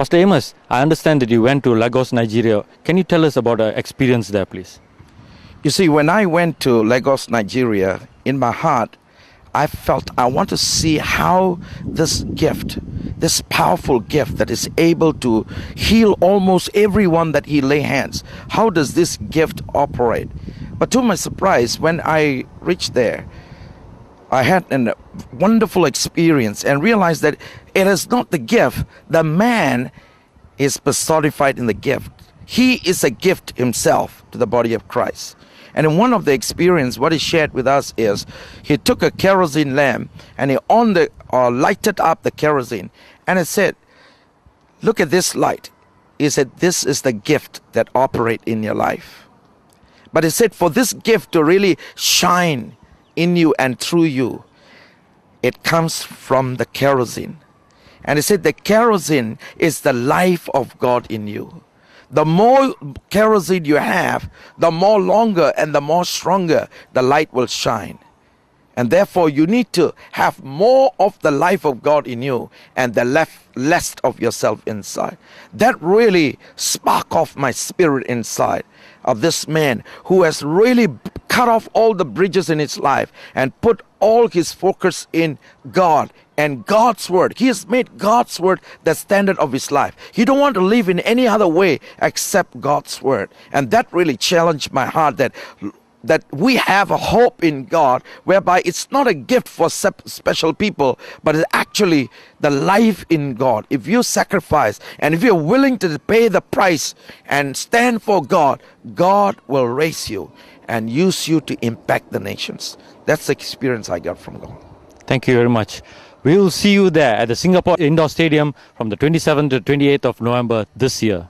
Pastor Amos, I understand that you went to Lagos, Nigeria. Can you tell us about the experience there, please? You see, when I went to Lagos, Nigeria, in my heart, I felt I want to see how this gift, this powerful gift that is able to heal almost everyone that he lay hands, how does this gift operate? But to my surprise, when I reached there, I had a wonderful experience and realized that it is not the gift. The man is personified in the gift. He is a gift himself to the body of Christ. And in one of the experience, what he shared with us is he took a kerosene lamp and he lighted up the kerosene. And he said, look at this light. He said, this is the gift that operates in your life. But he said, for this gift to really shine in you and through you, it comes from the kerosene. And he said, the kerosene is the life of God in you. The more kerosene you have, the more longer and the more stronger the light will shine. And therefore you need to have more of the life of God in you and the less of yourself inside. That really sparked off my spirit inside of this man who has really cut off all the bridges in his life and put all his focus in God and God's word. He has made God's word the standard of his life. He don't want to live in any other way except God's word. And that really challenged my heart that we have a hope in God whereby it's not a gift for special people, but it's actually the life in God. If you sacrifice and if you're willing to pay the price and stand for God, God will raise you and use you to impact the nations. That's the experience I got from God. Thank you very much. We will see you there at the Singapore Indoor Stadium from the 27th to 28th of November this year.